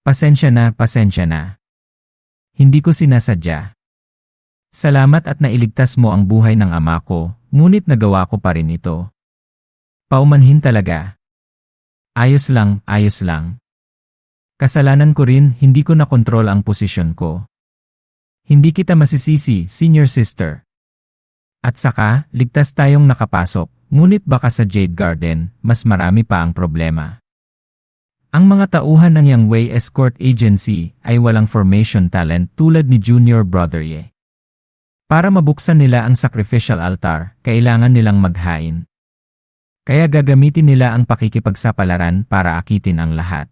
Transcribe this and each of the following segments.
Pasensya na, pasensya na. Hindi ko sinasadya. Salamat at nailigtas mo ang buhay ng ama ko, ngunit nagawa ko pa rin ito. Paumanhin talaga. Ayos lang, ayos lang. Kasalanan ko rin, hindi ko nakontrol ang posisyon ko. Hindi kita masisisi, senior sister. At saka, ligtas tayong nakapasok, ngunit baka sa Jade Garden, mas marami pa ang problema. Ang mga tauhan ng Yangwei Escort Agency ay walang formation talent tulad ni Junior Brother Ye. Para mabuksan nila ang sacrificial altar, kailangan nilang maghain. Kaya gagamitin nila ang pakikipagsapalaran para akitin ang lahat.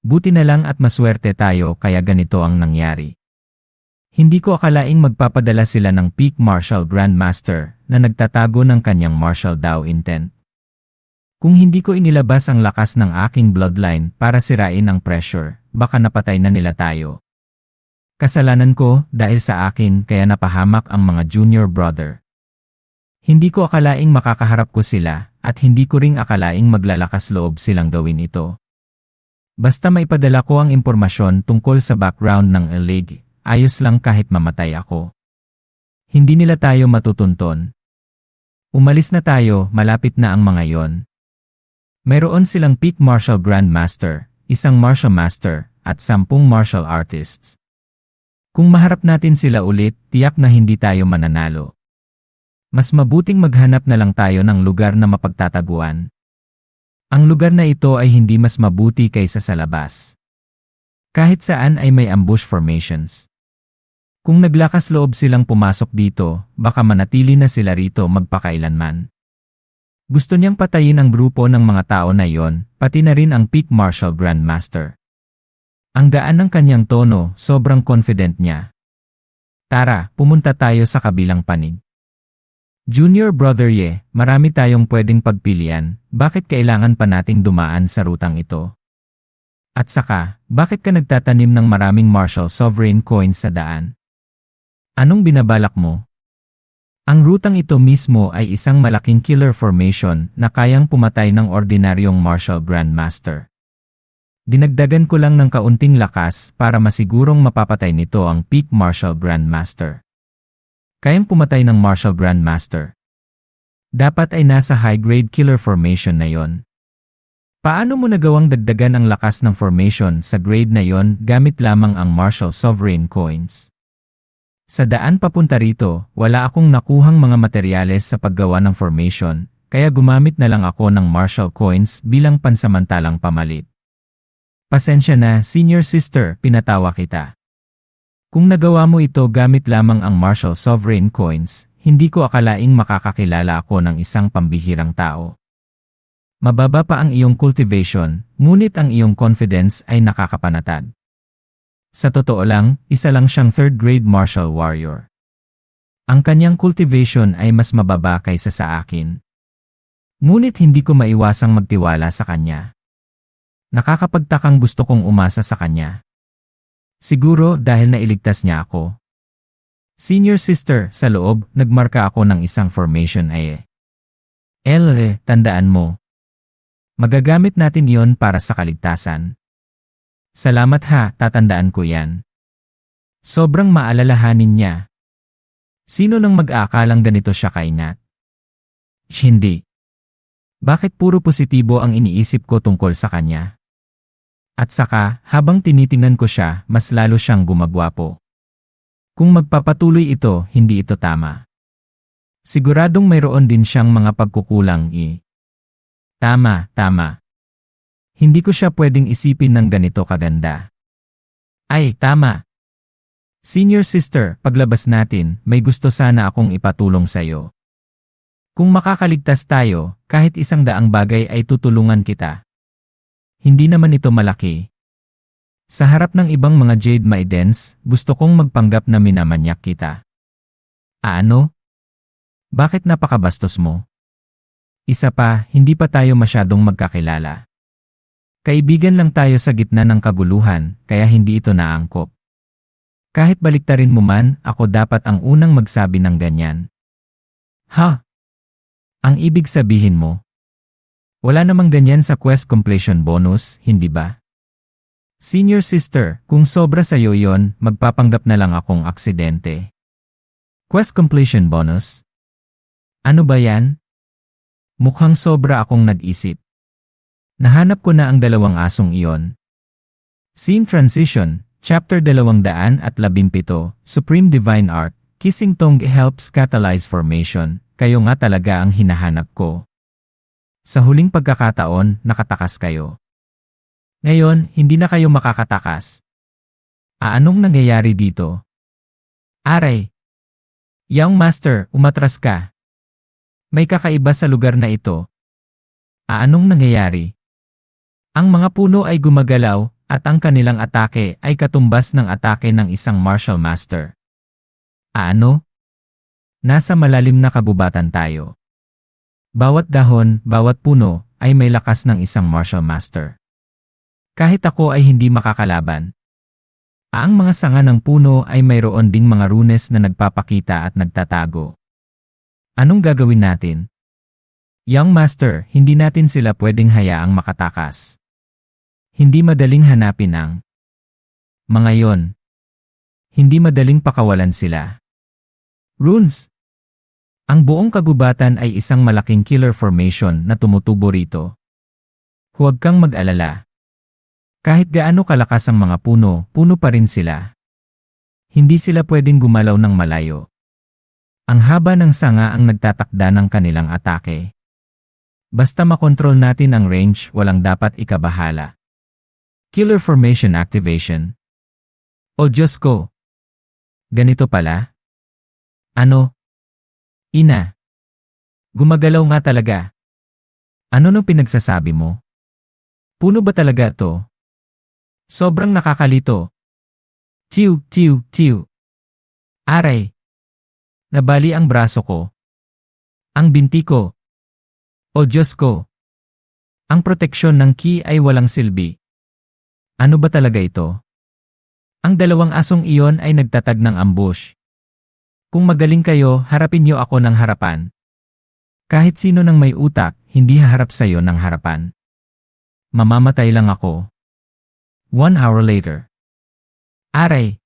Buti na lang at maswerte tayo kaya ganito ang nangyari. Hindi ko akalaing magpapadala sila ng Peak Martial Grandmaster na nagtatago ng kanyang martial Dao intent. Kung hindi ko inilabas ang lakas ng aking bloodline para sirain ang pressure, baka napatay na nila tayo. Kasalanan ko dahil sa akin kaya napahamak ang mga junior brother. Hindi ko akalaing makakaharap ko sila at hindi ko ring akalaing maglalakas loob silang gawin ito. Basta maipadala ko ang impormasyon tungkol sa background ng Elig, ayos lang kahit mamatay ako. Hindi nila tayo matutunton. Umalis na tayo, malapit na ang mga yon. Mayroon silang Peak Martial Grandmaster, isang Martial Master, at 10 martial artists. Kung maharap natin sila ulit, tiyak na hindi tayo mananalo. Mas mabuting maghanap na lang tayo ng lugar na mapagtataguan. Ang lugar na ito ay hindi mas mabuti kaysa sa labas. Kahit saan ay may ambush formations. Kung naglakas loob silang pumasok dito, baka manatili na sila rito magpakailanman. Gusto niyang patayin ang grupo ng mga tao na yon, pati na rin ang Peak Martial Grandmaster. Ang gaan ng kanyang tono, sobrang confident niya. Tara, pumunta tayo sa kabilang panig. Junior Brother Ye, marami tayong pwedeng pagpilian, bakit kailangan pa nating dumaan sa rutang ito? At saka, bakit ka nagtatanim ng maraming martial sovereign coins sa daan? Anong binabalak mo? Ang rutang ito mismo ay isang malaking killer formation na kayang pumatay ng ordinaryong martial grandmaster. Dinagdagan ko lang ng kaunting lakas para masigurong mapapatay nito ang Peak Martial Grandmaster. Kayang pumatay ng Martial Grandmaster. Dapat ay nasa high-grade killer formation na yon. Paano mo nagawang dagdagan ang lakas ng formation sa grade na yon gamit lamang ang Martial Sovereign Coins? Sa daan papunta rito, wala akong nakuhang mga materyales sa paggawa ng formation, kaya gumamit na lang ako ng Martial Coins bilang pansamantalang pamalit. Pasensya na, senior sister, pinatawa kita. Kung nagawa mo ito gamit lamang ang Martial Sovereign Coins, hindi ko akalaing makakakilala ako ng isang pambihirang tao. Mababa pa ang iyong cultivation, ngunit ang iyong confidence ay nakakapanatag. Sa totoo lang, isa lang siyang 3rd grade martial warrior. Ang kanyang cultivation ay mas mababa kaysa sa akin. Ngunit hindi ko maiwasang magtiwala sa kanya. Nakakapagtakang gusto kong umasa sa kanya. Siguro dahil nailigtas niya ako. Senior sister, sa loob, nagmarka ako ng isang formation ay tandaan mo. Magagamit natin yon para sa kaligtasan. Salamat ha, tatandaan ko yan. Sobrang maalalahanin niya. Sino nang mag-aakalang ganito siya kainat? Hindi. Bakit puro positibo ang iniisip ko tungkol sa kanya? At saka, habang tinitingnan ko siya, mas lalo siyang gumagwapo. Kung magpapatuloy ito, hindi ito tama. Siguradong mayroon din siyang mga pagkukulang Tama. Hindi ko siya pwedeng isipin ng ganito kaganda. Ay, tama. Senior sister, paglabas natin, may gusto sana akong ipatulong sa'yo. Kung makakaligtas tayo, kahit 100 bagay ay tutulungan kita. Hindi naman ito malaki. Sa harap ng ibang mga Jade Maidens, gusto kong magpanggap na minamanyak kita. Ano? Bakit napakabastos mo? Isa pa, hindi pa tayo masyadong magkakilala. Kaibigan lang tayo sa gitna ng kaguluhan, kaya hindi ito naangkop. Kahit baliktarin mo man, ako dapat ang unang magsabi ng ganyan. Ha? Ang ibig sabihin mo? Wala namang ganyan sa quest completion bonus, hindi ba? Senior sister, kung sobra sa'yo yon, magpapanggap na lang akong aksidente. Quest completion bonus? Ano ba yan? Mukhang sobra akong nag-isip. Nahanap ko na ang dalawang asong iyon. Scene Transition, Chapter 217, Supreme Divine Art, Kissing Tongue helps catalyze formation, kayo nga talaga ang hinahanap ko. Sa huling pagkakataon, nakatakas kayo. Ngayon, hindi na kayo makakatakas. Anong nangyayari dito? Aray! Young Master, umatras ka. May kakaiba sa lugar na ito. Anong nangyayari? Ang mga puno ay gumagalaw, at ang kanilang atake ay katumbas ng atake ng isang martial master. Ano? Nasa malalim na kagubatan tayo. Bawat dahon, bawat puno, ay may lakas ng isang martial master. Kahit ako ay hindi makakalaban. Ang mga sanga ng puno ay mayroon ding mga runes na nagpapakita at nagtatago. Anong gagawin natin? Young Master, hindi natin sila pwedeng hayaang makatakas. Hindi madaling hanapin ang mga yon. Hindi madaling pakawalan sila. Runes. Ang buong kagubatan ay isang malaking killer formation na tumutubo rito. Huwag kang mag-alala. Kahit gaano kalakas ang mga puno, puno pa rin sila. Hindi sila pwedeng gumalaw ng malayo. Ang haba ng sanga ang nagtatakda ng kanilang atake. Basta makontrol natin ang range, walang dapat ikabahala. Killer Formation Activation. O Diyos ko! Ganito pala? Ano? Ina! Gumagalaw nga talaga. Ano nung pinagsasabi mo? Puno ba talaga to? Sobrang nakakalito. Tiw, tiw, tiw. Aray! Nabali ang braso ko. Ang binti ko. O Diyos ko! Ang proteksyon ng ki ay walang silbi. Ano ba talaga ito? Ang dalawang asong iyon ay nagtatag ng ambush. Kung magaling kayo, harapin niyo ako ng harapan. Kahit sino nang may utak, hindi haharap sa'yo ng harapan. Mamamatay lang ako. 1 hour later. Aray!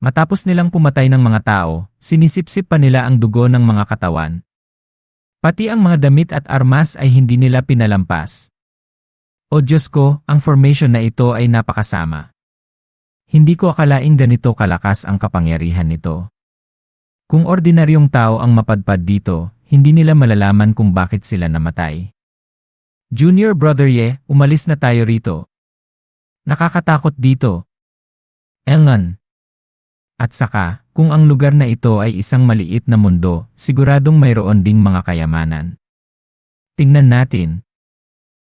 Matapos nilang pumatay ng mga tao, sinisipsip pa nila ang dugo ng mga katawan. Pati ang mga damit at armas ay hindi nila pinalampas. O Diyos ko, ang formation na ito ay napakasama. Hindi ko akalaing ganito kalakas ang kapangyarihan nito. Kung ordinaryong tao ang mapadpad dito, hindi nila malalaman kung bakit sila namatay. Junior Brother Ye, umalis na tayo rito. Nakakatakot dito. Elngan. At saka, kung ang lugar na ito ay isang maliit na mundo, siguradong mayroon ding mga kayamanan. Tingnan natin.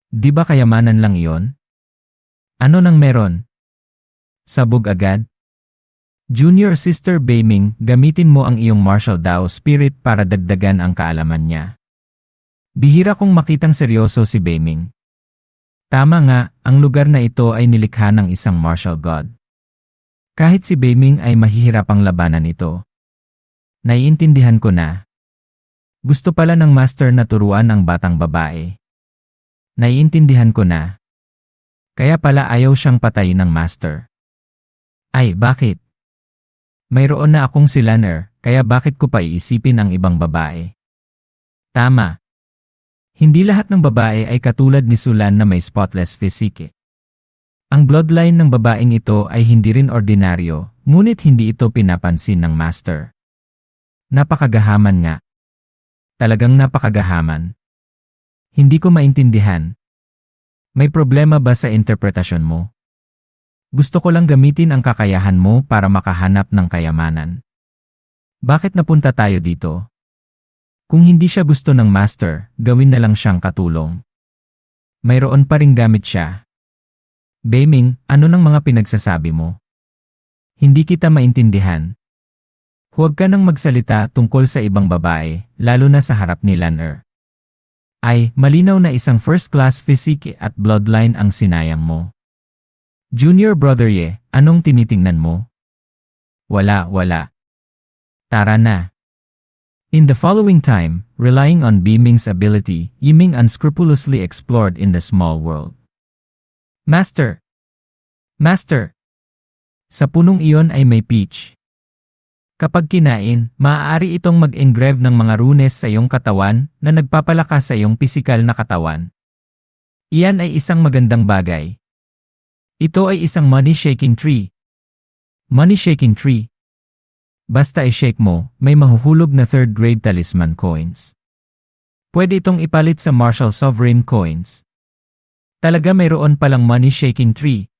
Di ba kayamanan lang iyon? Ano nang meron? Sabog agad? Junior Sister Beiming, gamitin mo ang iyong martial Dao spirit para dagdagan ang kaalaman niya. Bihira kong makitang seryoso si Beiming. Tama nga, ang lugar na ito ay nilikha ng isang martial god. Kahit si Beiming ay mahihirapang labanan ito. Naiintindihan ko na. Gusto pala ng master na turuan ang batang babae. Naiintindihan ko na. Kaya pala ayaw siyang patayin ng master. Ay, bakit? Mayroon na akong si Lanner, kaya bakit ko pa iisipin ang ibang babae? Tama. Hindi lahat ng babae ay katulad ni Sulan na may spotless physique. Ang bloodline ng babaeng ito ay hindi rin ordinaryo, ngunit hindi ito pinapansin ng master. Napakagahaman nga. Talagang napakagahaman. Hindi ko maintindihan. May problema ba sa interpretasyon mo? Gusto ko lang gamitin ang kakayahan mo para makahanap ng kayamanan. Bakit napunta tayo dito? Kung hindi siya gusto ng master, gawin na lang siyang katulong. Mayroon pa ring gamit siya. Beiming, ano ng mga pinagsasabi mo? Hindi kita maintindihan. Huwag ka nang magsalita tungkol sa ibang babae, lalo na sa harap ni Lanner. Ay, malinaw na isang first-class physique at bloodline ang sinayang mo. Junior Brother Ye, anong tinitingnan mo? Wala. Tara na. In the following time, relying on Beiming's ability, Yiming unscrupulously explored in the small world. Master! Master, sa punong iyon ay may peach. Kapag kinain, maaari itong mag-engrave ng mga runes sa iyong katawan na nagpapalakas sa iyong pisikal na katawan. Iyan ay isang magandang bagay. Ito ay isang money-shaking tree. Money-shaking tree. Basta i-shake mo, may mahuhulog na third grade talisman coins. Pwede itong ipalit sa Marshall Sovereign coins. Talaga mayroon palang money-shaking tree.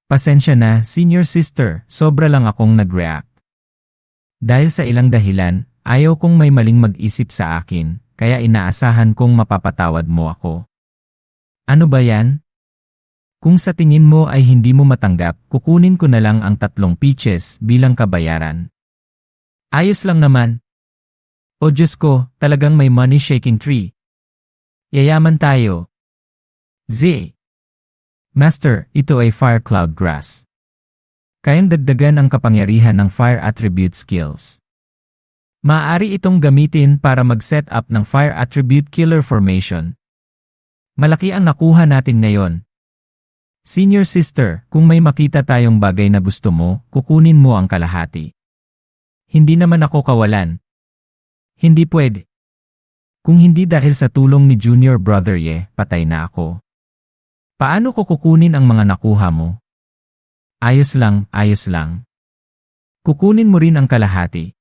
Pasensya na, senior sister, sobra lang akong nag-react. Dahil sa ilang dahilan, ayaw kong may maling mag-isip sa akin, kaya inaasahan kong mapapatawad mo ako. Ano ba yan? Kung sa tingin mo ay hindi mo matanggap, kukunin ko na lang ang 3 peaches bilang kabayaran. Ayos lang naman. O Diyos ko, talagang may money-shaking tree. Yayaman tayo. Z. Master, ito ay Fire Cloud Grass. Kayang dagdagan ang kapangyarihan ng fire attribute skills. Maaari itong gamitin para mag-set up ng fire attribute killer formation. Malaki ang nakuha natin ngayon. Senior sister, kung may makita tayong bagay na gusto mo, kukunin mo ang kalahati. Hindi naman ako kawalan. Hindi pwede. Kung hindi dahil sa tulong ni junior brother patay na ako. Paano ko kukunin ang mga nakuha mo? Ayos lang, ayos lang. Kukunin mo rin ang kalahati.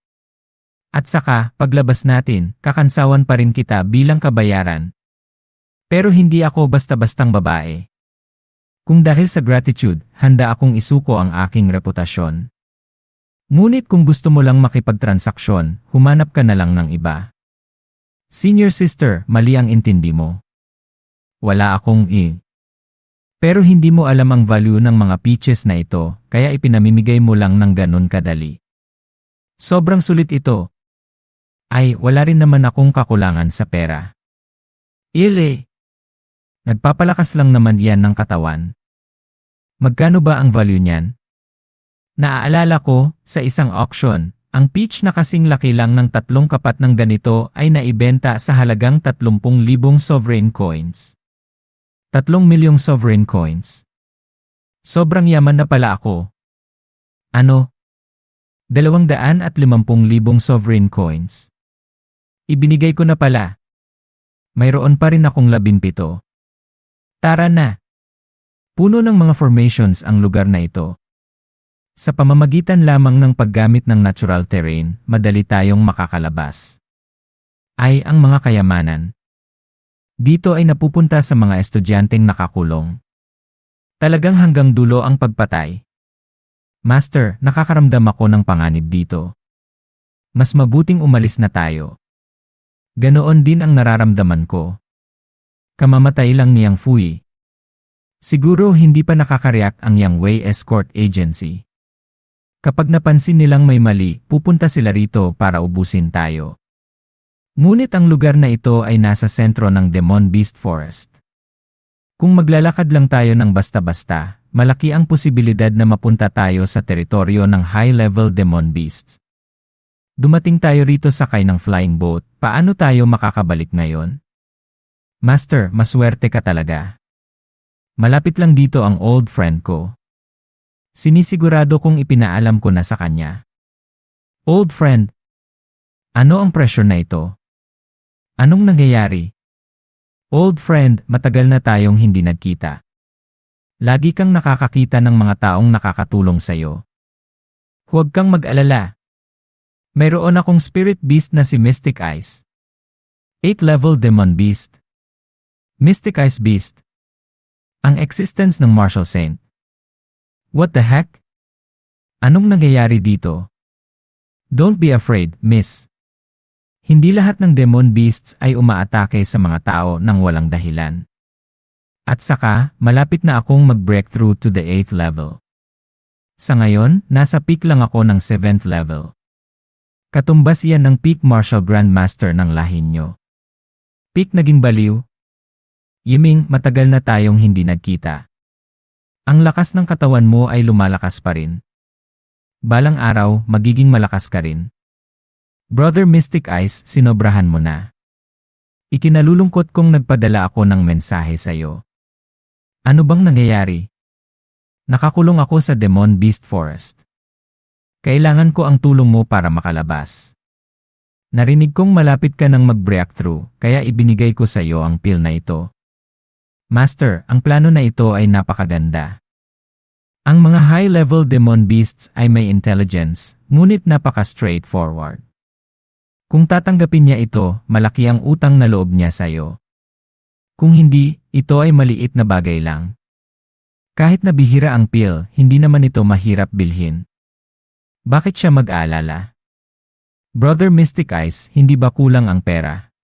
At saka, paglabas natin, kakansawan pa rin kita bilang kabayaran. Pero hindi ako basta-bastang babae. Kung dahil sa gratitude, handa akong isuko ang aking reputasyon. Ngunit kung gusto mo lang makipagtransaksyon, humanap ka na lang ng iba. Senior sister, mali ang intindi mo. Wala akong Pero hindi mo alam ang value ng mga peaches na ito, kaya ipinamimigay mo lang ng ganun kadali. Sobrang sulit ito. Ay, wala rin naman akong kakulangan sa pera. Nagpapalakas lang naman yan ng katawan. Magkano ba ang value niyan? Naaalala ko, sa isang auction, ang peach na kasing laki lang ng 3 kapat ng ganito ay naibenta sa halagang 30,000 sovereign coins. 3 milyong sovereign coins. Sobrang yaman na pala ako. Ano? 250,000 sovereign coins. Ibinigay ko na pala. Mayroon pa rin akong 17. Tara na. Puno ng mga formations ang lugar na ito. Sa pamamagitan lamang ng paggamit ng natural terrain, madali tayong makakalabas. Ay ang mga kayamanan. Dito ay napupunta sa mga estudyanteng nakakulong. Talagang hanggang dulo ang pagpatay. Master, nakakaramdam ako ng panganib dito. Mas mabuting umalis na tayo. Ganoon din ang nararamdaman ko. Kamamatay lang niyang Fui. Siguro hindi pa nakakareact ang Yang Wei Escort Agency. Kapag napansin nilang may mali, pupunta sila rito para ubusin tayo. Ngunit ang lugar na ito ay nasa sentro ng Demon Beast Forest. Kung maglalakad lang tayo ng basta-basta, malaki ang posibilidad na mapunta tayo sa teritoryo ng high-level Demon Beasts. Dumating tayo rito sakay ng flying boat, paano tayo makakabalik ngayon? Master, maswerte ka talaga. Malapit lang dito ang old friend ko. Sinisigurado kong ipinaalam ko na sa kanya. Old friend? Ano ang pressure na ito? Anong nangyayari? Old friend, matagal na tayong hindi nagkita. Lagi kang nakakakita ng mga taong nakakatulong sa'yo. Huwag kang mag-alala. Mayroon akong spirit beast na si Mystic Eyes. 8th-level Demon Beast. Mystic Eyes Beast. Ang existence ng Martial Saint. What the heck? Anong nangyayari dito? Don't be afraid, miss. Hindi lahat ng demon beasts ay umaatake sa mga tao nang walang dahilan. At saka, malapit na akong mag-breakthrough to the 8th level. Sa ngayon, nasa peak lang ako ng 7th level. Katumbas yan ng peak martial grandmaster ng lahi nyo. Peak naging baliw. Yiming, matagal na tayong hindi nagkita. Ang lakas ng katawan mo ay lumalakas pa rin. Balang araw, magiging malakas ka rin. Brother Mystic Eyes, sinobrahan mo na. Ikinalulungkot kong nagpadala ako ng mensahe sa'yo. Ano bang nangyayari? Nakakulong ako sa Demon Beast Forest. Kailangan ko ang tulong mo para makalabas. Narinig kong malapit ka ng mag-breakthrough, kaya ibinigay ko sa iyo ang pill na ito. Master, ang plano na ito ay napakaganda. Ang mga high-level demon beasts ay may intelligence, ngunit napaka-straightforward. Kung tatanggapin niya ito, malaki ang utang na loob niya sa iyo. Kung hindi, ito ay maliit na bagay lang. Kahit na bihira ang pill, hindi naman ito mahirap bilhin. Bakit siya mag-aalala? Brother Mystic Eyes, hindi ba kulang ang pera?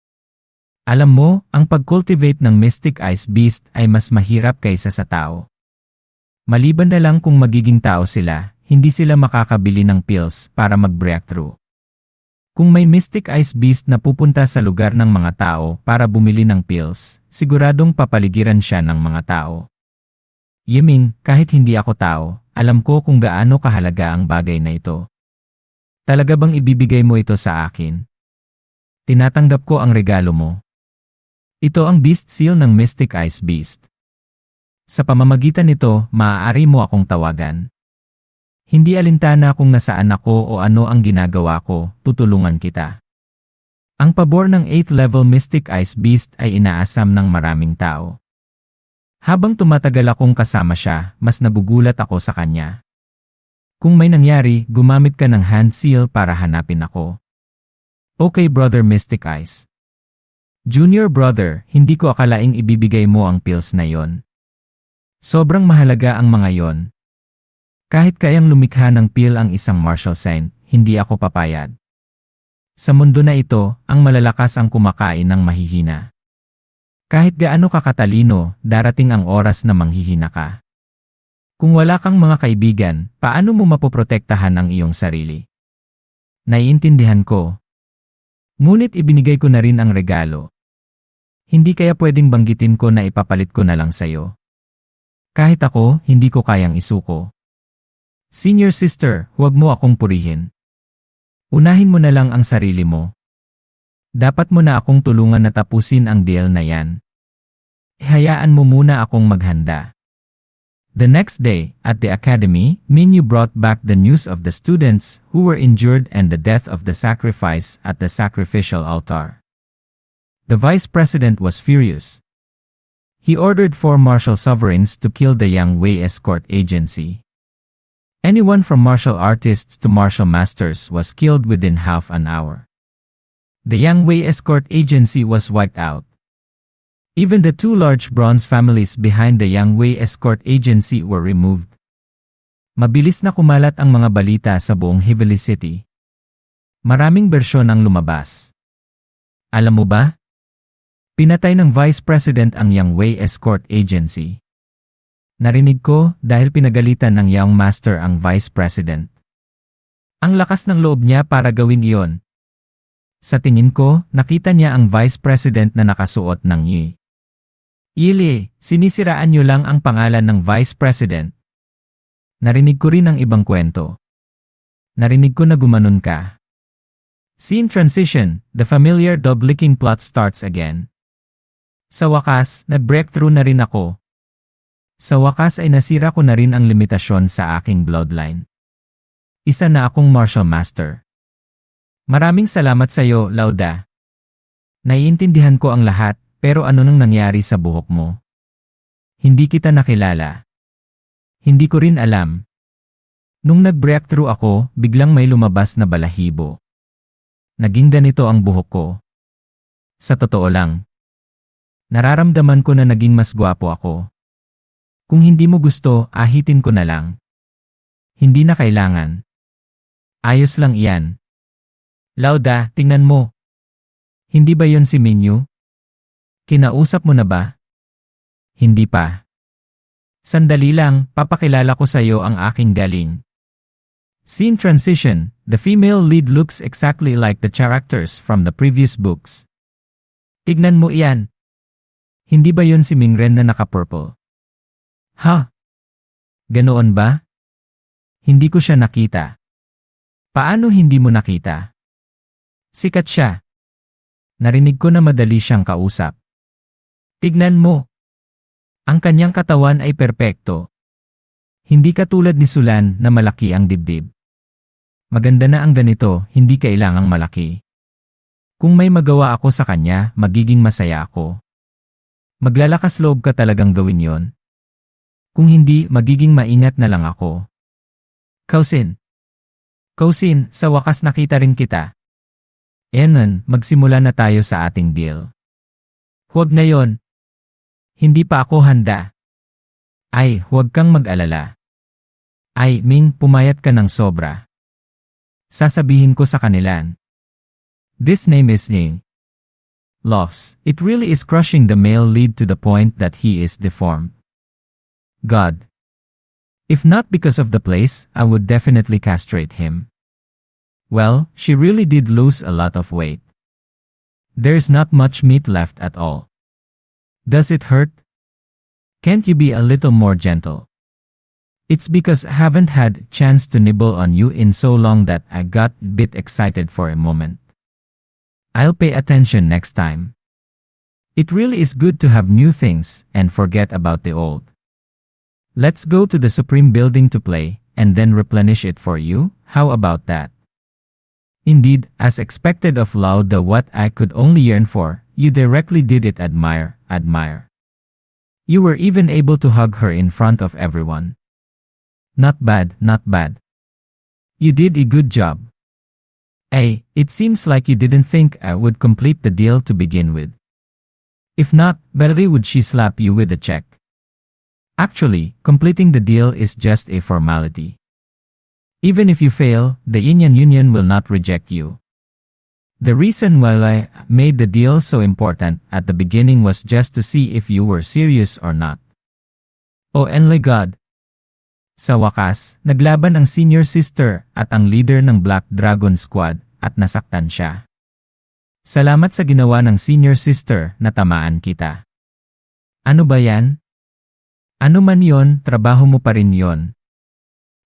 Alam mo, ang pag-cultivate ng Mystic Eyes Beast ay mas mahirap kaysa sa tao. Maliban na lang kung magiging tao sila, hindi sila makakabili ng pills para mag-breakthrough. Kung may Mystic Eyes Beast na pupunta sa lugar ng mga tao para bumili ng pills, siguradong papaligiran siya ng mga tao. Yiming, kahit hindi ako tao, alam ko kung gaano kahalaga ang bagay na ito. Talaga bang ibibigay mo ito sa akin? Tinatanggap ko ang regalo mo. Ito ang Beast Seal ng Mystic Eyes Beast. Sa pamamagitan nito, maaari mo akong tawagan. Hindi alintana kung nasaan ako o ano ang ginagawa ko, tutulungan kita. Ang pabor ng 8th level Mystic Eyes Beast ay inaasam ng maraming tao. Habang tumatagal akong kasama siya, mas nagugulat ako sa kanya. Kung may nangyari, gumamit ka ng hand seal para hanapin ako. Okay, Brother Mystic Eyes. Junior brother, hindi ko akalaing ibibigay mo ang pills na yon. Sobrang mahalaga ang mga yon. Kahit kayang lumikha ng pill ang isang martial saint, hindi ako papayag. Sa mundo na ito, ang malalakas ang kumakain ng mahihina. Kahit gaano ka katalino, darating ang oras na manghihina ka. Kung wala kang mga kaibigan, paano mo mapoprotektahan ang iyong sarili? Naiintindihan ko. Ngunit ibinigay ko na rin ang regalo. Hindi kaya pwedeng banggitin ko na ipapalit ko na lang sa'yo. Kahit ako, hindi ko kayang isuko. Senior sister, huwag mo akong purihin. Unahin mo na lang ang sarili mo. Dapat mo na akong tulungan na tapusin ang deal na yan. Hayaan mo muna akong maghanda. The next day, at the academy, Minyu brought back the news of the students who were injured and the death of the sacrifice at the sacrificial altar. The vice president was furious. He ordered 4 martial sovereigns to kill the Yang Wei escort agency. Anyone from martial artists to martial masters was killed within half an hour. The Yang Wei escort agency was wiped out. Even the 2 large bronze families behind the Yang Wei escort agency were removed. Mabilis na kumalat ang mga balita sa buong Heavenly City. Maraming bersyon ang lumabas. Alam mo ba? Pinatay ng Vice President ang Yang Wei escort agency. Narinig ko dahil pinagalitan ng Young Master ang Vice President. Ang lakas ng loob niya para gawin iyon. Sa tingin ko, nakita niya ang Vice President na nakasuot ng Yi. Yili, sinisiraan niyo lang ang pangalan ng Vice President. Narinig ko rin ang ibang kwento. Narinig ko na gumanon ka. Scene transition, the familiar dog-licking plot starts again. Sa wakas, nag-breakthrough na rin ako. Sa wakas ay nasira ko na rin ang limitasyon sa aking bloodline. Isa na akong martial master. Maraming salamat sa iyo, Lauda. Naiintindihan ko ang lahat, pero ano nang nangyari sa buhok mo? Hindi kita nakilala. Hindi ko rin alam. Nung nag-breakthrough ako, biglang may lumabas na balahibo. Naging ganito ang buhok ko. Sa totoo lang. Nararamdaman ko na naging mas gwapo ako. Kung hindi mo gusto, ahitin ko na lang. Hindi na kailangan. Ayos lang iyan. Lauda, tingnan mo. Hindi ba yon si Minyu? Kinausap mo na ba? Hindi pa. Sandali lang, papakilala ko sa iyo ang aking galing. Scene transition, the female lead looks exactly like the characters from the previous books. Tignan mo iyan. Hindi ba yon si Mingren na naka-purple? Ha? Ganoon ba? Hindi ko siya nakita. Paano hindi mo nakita? Sikat siya. Narinig ko na madali siyang kausap. Tignan mo. Ang kanyang katawan ay perpekto. Hindi katulad ni Sulan na malaki ang dibdib. Maganda na ang ganito, hindi kailangang malaki. Kung may magawa ako sa kanya, magiging masaya ako. Maglalakas loob ka talagang gawin yon. Kung hindi, magiging maingat na lang ako. Kausin. Kausin, sa wakas nakita rin kita. Enon, magsimula na tayo sa ating deal. Huwag na yon. Hindi pa ako handa. Ay, huwag kang mag-alala. Ay, Ming, pumayat ka ng sobra. Sasabihin ko sa kanilan. This name is Ning. Loves, it really is crushing the male lead to the point that he is deformed. God. If not because of the place, I would definitely castrate him. Well, she really did lose a lot of weight. There's not much meat left at all. Does it hurt? Can't you be a little more gentle? It's because I haven't had chance to nibble on you in so long that I got a bit excited for a moment. I'll pay attention next time. It really is good to have new things and forget about the old. Let's go to the Supreme Building to play, and then replenish it for you, how about that? Indeed, as expected of Lauda what I could only yearn for, you directly did it admire. You were even able to hug her in front of everyone. Not bad, not bad. You did a good job. Hey, it seems like you didn't think I would complete the deal to begin with. If not, better would she slap you with a check. Actually, completing the deal is just a formality. Even if you fail, the Indian Union will not reject you. The reason why I made the deal so important at the beginning was just to see if you were serious or not. Oh and my God! Sa wakas, naglaban ang senior sister at ang leader ng Black Dragon Squad at nasaktan siya. Salamat sa ginawa ng senior sister na tamaan kita. Ano ba yan? Ano man yon, trabaho mo pa rin yon.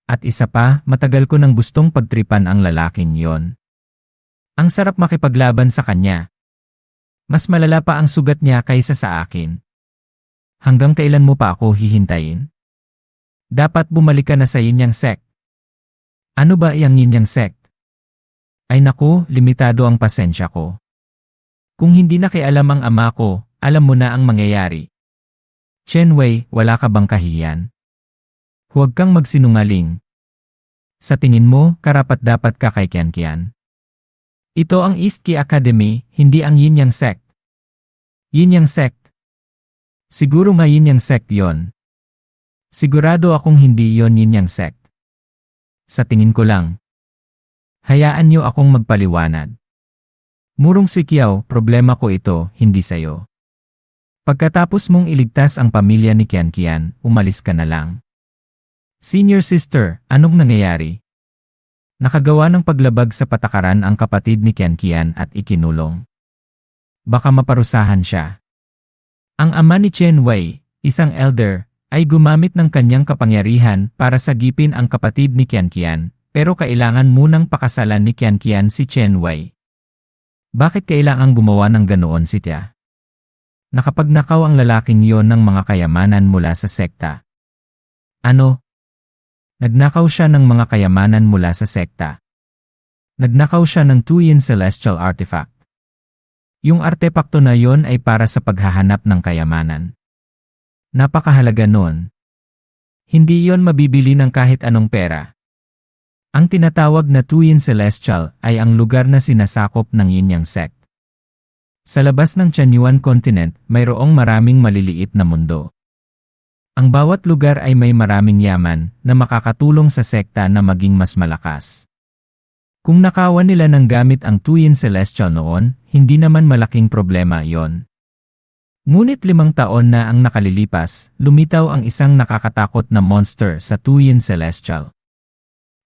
At isa pa, matagal ko nang gustong pagtripan ang lalaking yon. Ang sarap makipaglaban sa kanya. Mas malala pa ang sugat niya kaysa sa akin. Hanggang kailan mo pa ako hihintayin? Dapat bumalik ka na sa Yin Yang sect. Ano ba iyang Yin Yang sect? Ay naku, limitado ang pasensya ko. Kung hindi nakialam ang ama ko, alam mo na ang mangyayari. Chen Wei, wala ka bang kahiyan? Huwag kang magsinungaling. Sa tingin mo, karapat-dapat ka kay Qianqian. Ito ang East Qi Academy, hindi ang Yin Yang sect. Yin Yang sect. Siguro nga Yin Yang sect yon. Sigurado akong hindi yon Yin Yang sect. Sa tingin ko lang. Hayaan niyo akong magpaliwanag. Murong si Qiao, problema ko ito, hindi sayo. Pagkatapos mong iligtas ang pamilya ni Qianqian, umalis ka na lang. Senior sister, anong nangyayari? Nakagawa ng paglabag sa patakaran ang kapatid ni Qianqian at ikinulong. Baka maparusahan siya. Ang ama ni Chen Wei, isang elder, ay gumamit ng kanyang kapangyarihan para sagipin ang kapatid ni Qianqian, pero kailangan munang pakasalan ni Qianqian si Chen Wei. Bakit kailangang gumawa ng ganoon si Tia? Nakapagnakaw ang lalaking yon ng mga kayamanan mula sa sekta. Ano? Nagnakaw siya ng mga kayamanan mula sa sekta. Nagnakaw siya ng Tuyin Celestial Artifact. Yung artepakto na yon ay para sa paghahanap ng kayamanan. Napakahalaga nun. Hindi yon mabibili ng kahit anong pera. Ang tinatawag na Tuyin Celestial ay ang lugar na sinasakop ng Yin Yang sect. Sa labas ng Chanyuan Continent, mayroong maraming maliliit na mundo. Ang bawat lugar ay may maraming yaman na makakatulong sa sekta na maging mas malakas. Kung nakawan nila ng gamit ang Tuyin Celestial noon, hindi naman malaking problema yon. Ngunit 5 taon na ang nakalilipas, lumitaw ang isang nakakatakot na monster sa Tuyin Celestial.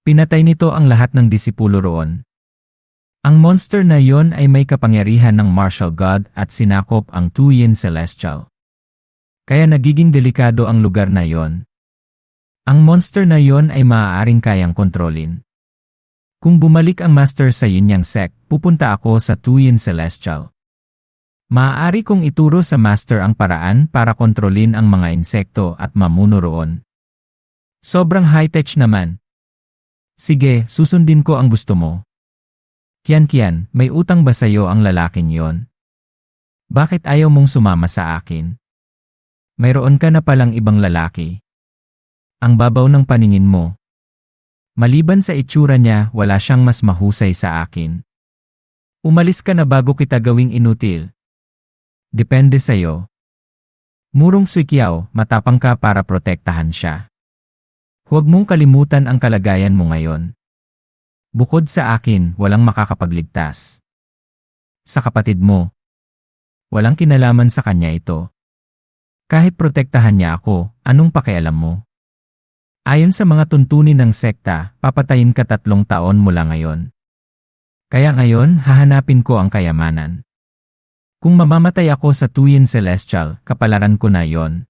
Pinatay nito ang lahat ng disipulo roon. Ang monster na yon ay may kapangyarihan ng martial god at sinakop ang Tuyin Celestial. Kaya nagiging delikado ang lugar na yon. Ang monster na yon ay maaaring kayang kontrolin. Kung bumalik ang master sa Yin Yang sect, pupunta ako sa Tuyin Celestial. Maaari kong ituro sa master ang paraan para kontrolin ang mga insekto at mamuno roon. Sobrang high-tech naman. Sige, susundin ko ang gusto mo. Kian, may utang ba sa'yo ang lalaking yon? Bakit ayaw mong sumama sa akin? Mayroon ka na palang ibang lalaki. Ang babaw ng paningin mo. Maliban sa itsura niya, wala siyang mas mahusay sa akin. Umalis ka na bago kita gawing inutil. Depende sa'yo. Murong Suikiao, matapang ka para protektahan siya. Huwag mong kalimutan ang kalagayan mo ngayon. Bukod sa akin, walang makakapagligtas. Sa kapatid mo. Walang kinalaman sa kanya ito. Kahit protektahan niya ako, anong pakialam mo? Ayon sa mga tuntunin ng sekta, papatayin ka 3 taon mula ngayon. Kaya ngayon, hahanapin ko ang kayamanan. Kung mamamatay ako sa Tuyin Celestial, kapalaran ko na yon.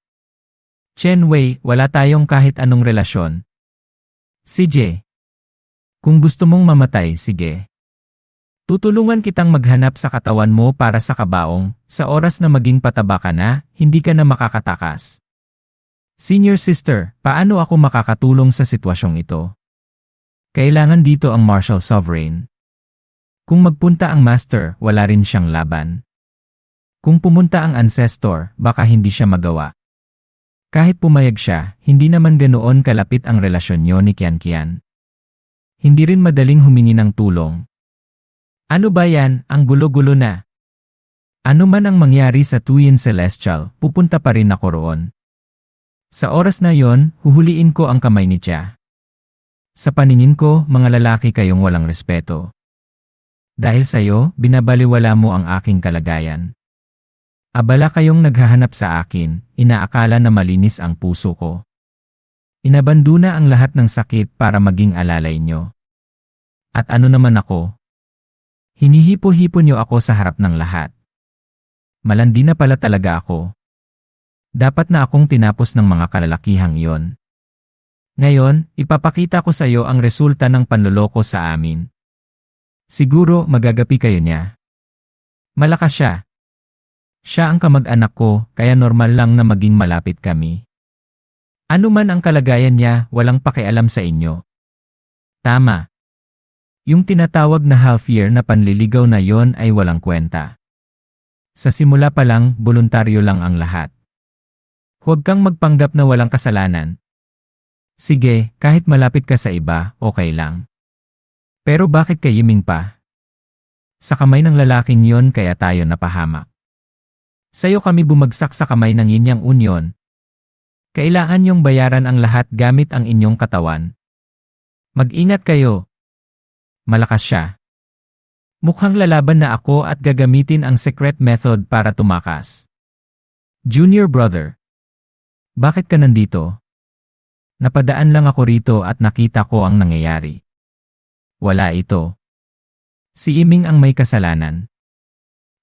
Chen Wei, wala tayong kahit anong relasyon. CJ. Kung gusto mong mamatay, sige. Tutulungan kitang maghanap sa katawan mo para sa kabaong, sa oras na maging pataba ka na, hindi ka na makakatakas. Senior sister, paano ako makakatulong sa sitwasyong ito? Kailangan dito ang Martial Sovereign. Kung magpunta ang Master, wala rin siyang laban. Kung pumunta ang Ancestor, baka hindi siya magawa. Kahit pumayag siya, hindi naman ganoon kalapit ang relasyon niyo ni Kian. Hindi rin madaling humingi ng tulong. Ano ba yan, ang gulo-gulo na? Ano man ang mangyari sa Tuyin Celestial, pupunta pa rin ako roon. Sa oras na yon, huhuliin ko ang kamay ni Tia. Sa paningin ko, mga lalaki kayong walang respeto. Dahil sa'yo, binabaliwala mo ang aking kalagayan. Abala kayong naghahanap sa akin, inaakala na malinis ang puso ko. Inabanduna ang lahat ng sakit para maging alalay nyo. At ano naman ako? Hinihipo-hipo nyo ako sa harap ng lahat. Malandi na pala talaga ako. Dapat na akong tinapos ng mga kalalakihang iyon. Ngayon, ipapakita ko sa iyo ang resulta ng panloloko sa amin. Siguro magagapi kayo niya. Malakas siya. Siya ang kamag-anak ko, kaya normal lang na maging malapit kami. Ano man ang kalagayan niya, walang pakialam sa inyo. Tama. Yung tinatawag na half-year na panliligaw na yon ay walang kwenta. Sa simula pa lang, voluntaryo lang ang lahat. Huwag kang magpanggap na walang kasalanan. Sige, kahit malapit ka sa iba, okay lang. Pero bakit kayiming pa? Sa kamay ng lalaking yon kaya tayo napahamak. Sa'yo kami bumagsak sa kamay ng Yin-Yang Union. Kailangan niyong bayaran ang lahat gamit ang inyong katawan. Mag-ingat kayo. Malakas siya. Mukhang lalaban na ako at gagamitin ang secret method para tumakas. Junior brother. Bakit ka nandito? Napadaan lang ako rito at nakita ko ang nangyayari. Wala ito. Si Iming ang may kasalanan.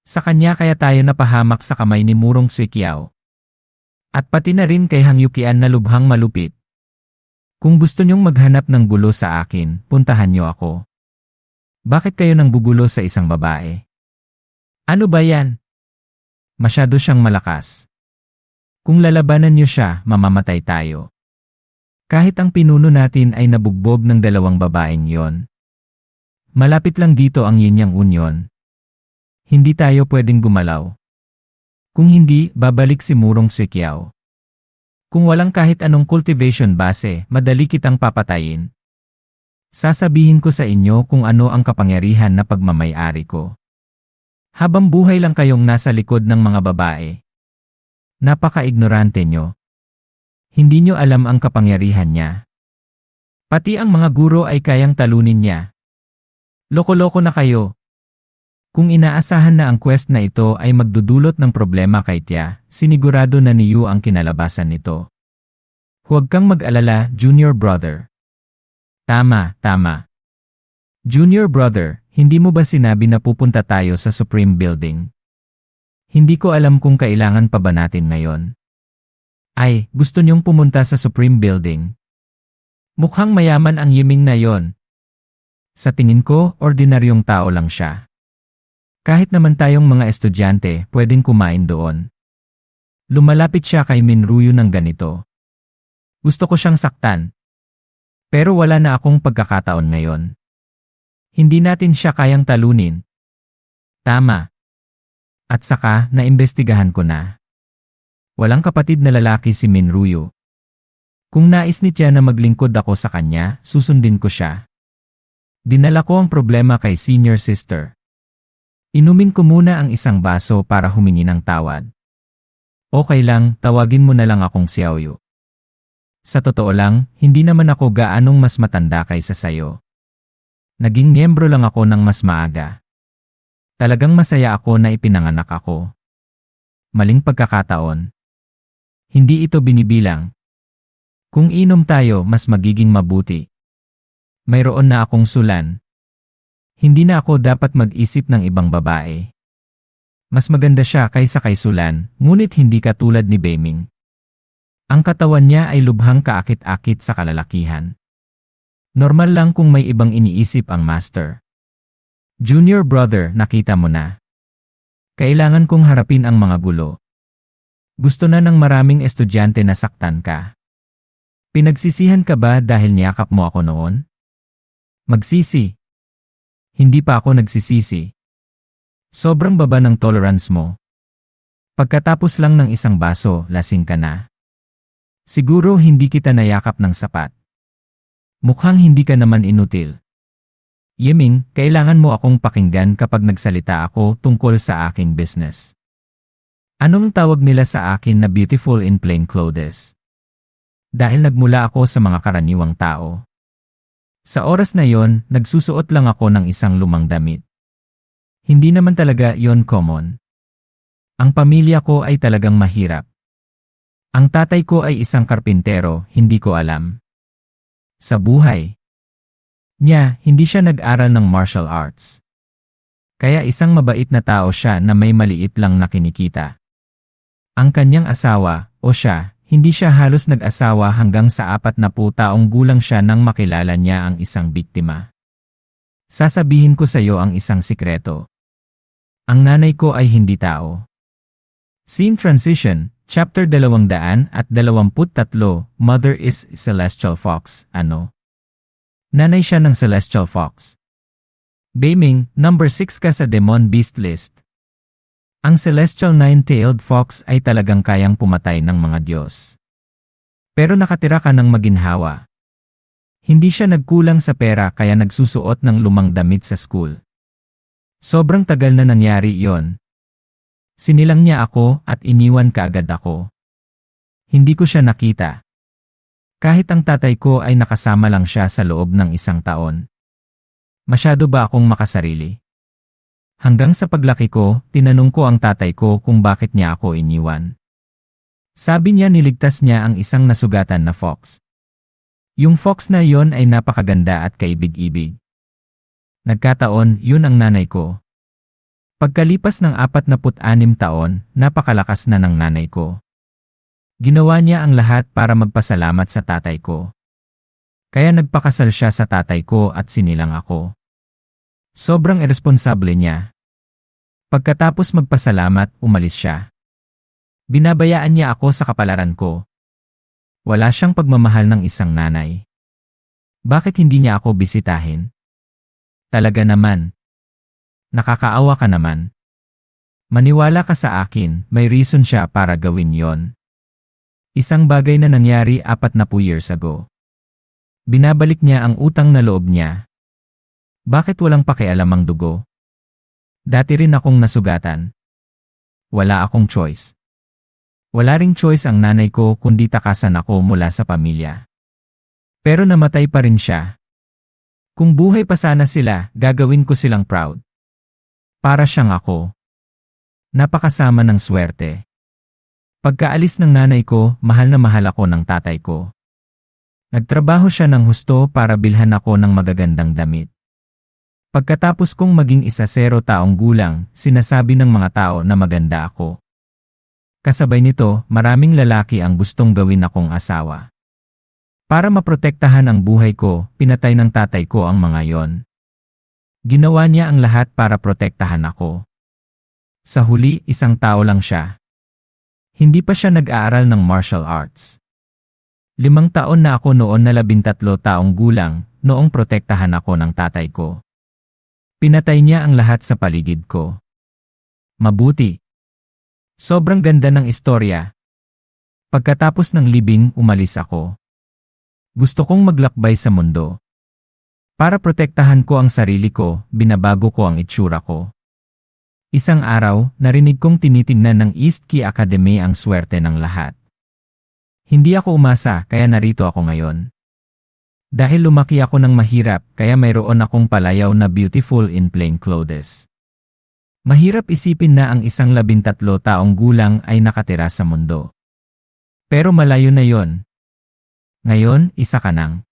Sa kanya kaya tayo napahamak sa kamay ni Murong Suikiao. At pati na rin kay Hang Yukian na lubhang malupit. Kung gusto niyong maghanap ng gulo sa akin, puntahan niyo ako. Bakit kayo nang bubulo sa isang babae? Ano ba yan? Masyado siyang malakas. Kung lalabanan niyo siya, mamamatay tayo. Kahit ang pinuno natin ay nabugbog ng 2 babaeng yon. Malapit lang dito ang Yin-Yang Union. Hindi tayo pwedeng gumalaw. Kung hindi, babalik si Murong Suikiao. Kung walang kahit anong cultivation base, madali kitang papatayin. Sasabihin ko sa inyo kung ano ang kapangyarihan na pagmamay-ari ko. Habang buhay lang kayong nasa likod ng mga babae. Napaka-ignorante nyo. Hindi nyo alam ang kapangyarihan niya. Pati ang mga guro ay kayang talunin niya. Loko-loko na kayo. Kung inaasahan na ang quest na ito ay magdudulot ng problema kay Tia, sinigurado na ni Yu ang kinalabasan nito. Huwag kang mag-alala, junior brother. Tama. Junior brother, hindi mo ba sinabi na pupunta tayo sa Supreme Building? Hindi ko alam kung kailangan pa ba natin ngayon. Ay, gusto niyong pumunta sa Supreme Building? Mukhang mayaman ang Yiming na yon. Sa tingin ko, ordinaryong tao lang siya. Kahit naman tayong mga estudyante, pwedeng kumain doon. Lumalapit siya kay Minryu ng ganito. Gusto ko siyang saktan. Pero wala na akong pagkakataon ngayon. Hindi natin siya kayang talunin. Tama. At saka, naimbestigahan ko na. Walang kapatid na lalaki si Minryu. Kung nais ni Tia na maglingkod ako sa kanya, susundin ko siya. Dinala ko ang problema kay senior sister. Inumin ko muna ang isang baso para humingi ng tawad. Okay lang, tawagin mo na lang akong Xiaoyu. Sa totoo lang, hindi naman ako gaanong mas matanda kaysa sayo. Naging miyembro lang ako ng mas maaga. Talagang masaya ako na ipinanganak ako. Maling pagkakataon. Hindi ito binibilang. Kung inom tayo, mas magiging mabuti. Mayroon na akong sulan. Hindi na ako dapat mag-isip ng ibang babae. Mas maganda siya kaysa kay Sulan, ngunit hindi katulad ni Beiming. Ang katawan niya ay lubhang kaakit-akit sa kalalakihan. Normal lang kung may ibang iniisip ang master. Junior brother, nakita mo na. Kailangan kong harapin ang mga gulo. Gusto na ng maraming estudyante na saktan ka. Pinagsisihan ka ba dahil niyakap mo ako noon? Magsisi. Hindi pa ako nagsisisi. Sobrang baba ng tolerance mo. Pagkatapos lang ng isang baso, lasing ka na. Siguro hindi kita nayakap ng sapat. Mukhang hindi ka naman inutil. Yiming, kailangan mo akong pakinggan kapag nagsalita ako tungkol sa aking business. Anong tawag nila sa akin na beautiful in plain clothes? Dahil nagmula ako sa mga karaniwang tao. Sa oras na yon, nagsusuot lang ako ng isang lumang damit. Hindi naman talaga yon common. Ang pamilya ko ay talagang mahirap. Ang tatay ko ay isang karpintero, hindi ko alam. Sa buhay niya, hindi siya nag-aral ng martial arts. Kaya isang mabait na tao siya na may maliit lang na kinikita. Ang kanyang asawa, o siya, hindi siya halos nag-asawa hanggang sa 40 taong gulang siya nang makilala niya ang isang biktima. Sasabihin ko sa iyo ang isang sikreto. Ang nanay ko ay hindi tao. Scene transition. Chapter 223, Mother is Celestial Fox, ano? Nanay siya ng Celestial Fox. Beiming, number 6 ka sa Demon Beast list. Ang Celestial Nine-Tailed Fox ay talagang kayang pumatay ng mga Diyos. Pero nakatira ka ng maginhawa. Hindi siya nagkulang sa pera kaya nagsusuot ng lumang damit sa school. Sobrang tagal na nangyari iyon. Sinilang niya ako at iniwan kaagad ako. Hindi ko siya nakita. Kahit ang tatay ko ay nakasama lang siya sa loob ng 1 taon. Masyado ba akong makasarili? Hanggang sa paglaki ko, tinanong ko ang tatay ko kung bakit niya ako iniwan. Sabi niya niligtas niya ang isang nasugatan na fox. Yung fox na yon ay napakaganda at kaibig-ibig. Nagkataon, yun ang nanay ko. Pagkalipas ng 46 taon, napakalakas na ng nanay ko. Ginawa niya ang lahat para magpasalamat sa tatay ko. Kaya nagpakasal siya sa tatay ko at sinilang ako. Sobrang iresponsable niya. Pagkatapos magpasalamat, umalis siya. Binabayaan niya ako sa kapalaran ko. Wala siyang pagmamahal ng isang nanay. Bakit hindi niya ako bisitahin? Talaga naman. Nakakaawa ka naman. Maniwala ka sa akin, may reason siya para gawin yon. Isang bagay na nangyari 40 years ago. Binabalik niya ang utang na loob niya. Bakit walang pakialam ang dugo? Dati rin akong nasugatan. Wala akong choice. Wala ring choice ang nanay ko kundi takasan ako mula sa pamilya. Pero namatay pa rin siya. Kung buhay pa sana sila, gagawin ko silang proud. Para siyang ako. Napakasama ng swerte. Pagkaalis ng nanay ko, mahal na mahal ako ng tatay ko. Nagtrabaho siya ng husto para bilhan ako ng magagandang damit. Pagkatapos kong maging 10 taong gulang, sinasabi ng mga tao na maganda ako. Kasabay nito, maraming lalaki ang gustong gawin akong asawa. Para maprotektahan ang buhay ko, pinatay ng tatay ko ang mga yon. Ginawa niya ang lahat para protektahan ako. Sa huli, 1 tao lang siya. Hindi pa siya nag-aaral ng martial arts. 5 taon na ako noon na 13 taong gulang, noong protektahan ako ng tatay ko. Pinatay niya ang lahat sa paligid ko. Mabuti. Sobrang ganda ng istorya. Pagkatapos ng libing, umalis ako. Gusto kong maglakbay sa mundo. Para protektahan ko ang sarili ko, binabago ko ang itsura ko. Isang araw, narinig kong tinitingnan ng East Key Academy ang swerte ng lahat. Hindi ako umasa, kaya narito ako ngayon. Dahil lumaki ako ng mahirap, kaya mayroon akong palayaw na beautiful in plain clothes. Mahirap isipin na ang isang 13 taong gulang ay nakatira sa mundo. Pero malayo na yon. Ngayon, isa ka nang